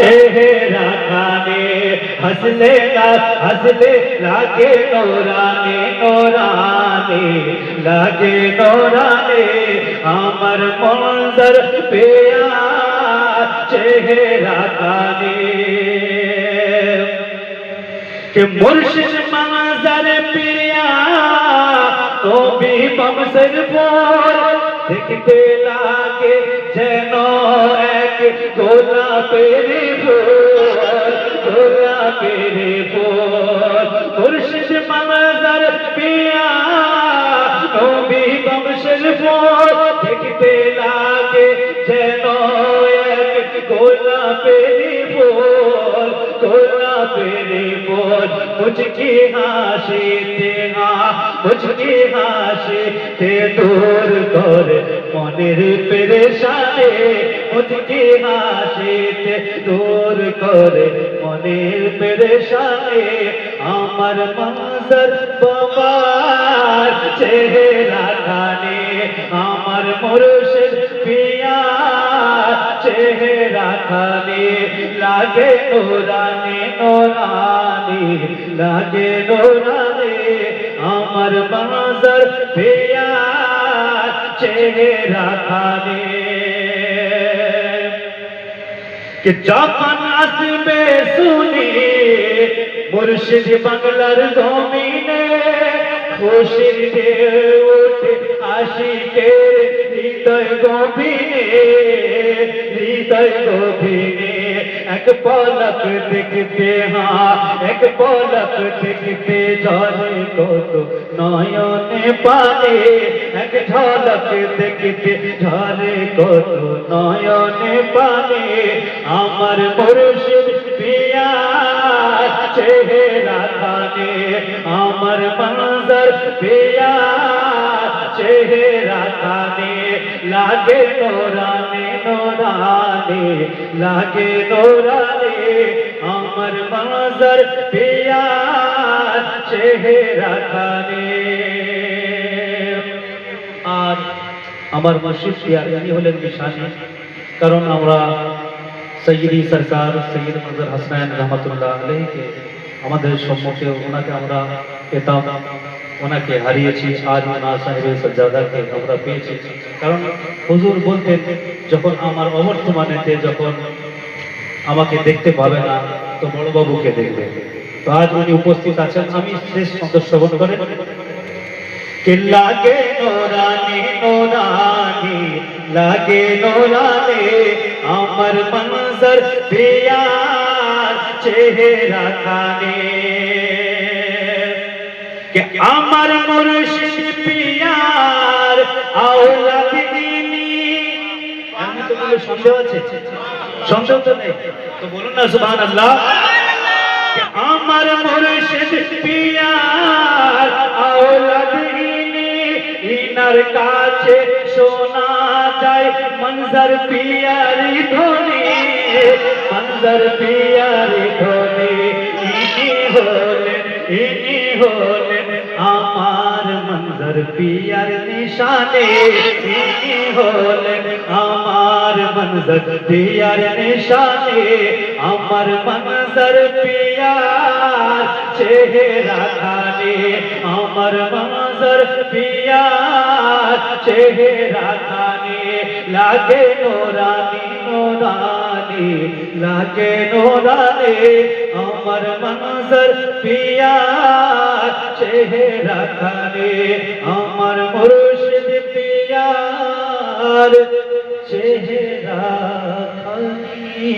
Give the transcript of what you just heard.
चेहरा खाने हंसले लागे नूरानी नूरानी लागे नूरानी अमर मंजर पिया चेहरा खाने के मुर्शिद मंजर पिया तो भी बमसर बोल देखते लागे जेनो एक गोलापेर फूल मुर्शिद मंजर पिया तो भी बमसर बोल देखते लागे जेनो एक गोलापेर फूल मुझकी हाशी ते दूर कर मनेर परेशानी मुझकी हाशी ते दूर कर मनेर परेशानी আমার मंजर बाবার चेहरा खाने আমার मुर्शिद पिया चेहरा खाने लागे नूरानी नूरानी लागे नूरानी আমার मंजर पिया चेहरा खाने कि যখন আসবে শুনি মুর্শিদ বাংলার জমিনে খুশির ঢেউ ওঠে আশিকের হৃদয় গভীরে এক পলক দেখতে এক পলক দেখতে ঝরে কত নয়নে পানে এক ঝলক দেখতে ঝরে কত নয়নে পানে আমার মুর্শিদ পিয়া চেহারা খানে আমার मंजर पिया चेहरा खाने लागे नूरानी नूरानी लागे नूरानी আমার मंजर पिया चेहरा खाने আর আমার মুর্শিদ পিয়া ইনি হলেন নিশানি কারণ আমরা সৈয়দি সরকার সৈয়দ मंजर হাসান রহমাতুল্লাহ আলাইহি আমাদের সম্মুখে ওনাকে আমরা পেতাম ওনাকে হারিয়েছি আজ ওনার সাহেবের সজ্জাদাকে আমরা পেয়েছি কারণ হুজুর বলতেন যখন আমার অবর্তমানেতে যখন আমাকে দেখতে পাবে না তো বড় বাবুকে দেখবে তো আজ উনি উপস্থিত আছেন আমি শেষ শব্দ শ্রবণ করেন কে লাগে নূরানি নূরানি লাগে নূরানি আমার मंजर पिया चेहरा खाने कि আমার মুর্শিদ পিয়ার আওলাদ ইনি আমি তো বলে সন্দেহ আছে সন্দেহ তো নেই তো বলুন না সুবহানাল্লাহ कि আমার মুর্শিদ পিয়ার আওলাদ ইনি ইনার কাছে শোনা যায় मंजर পিয়ারি ধ্বনি मंजर पियारी ध्वनि इनी होलेन आमार मंजर पियार निशाने इनी होलेन आमार मंजर पियार निशाने आमार मंजर पियार चेहरा खाने आमार मंजर पियार चेहरा खाने लागे नूरानी नूरानी लागे नूरानी আমার मंजर पिया चेहरा खाने আমার মুর্শিদ পিয়ার চেহারা খানি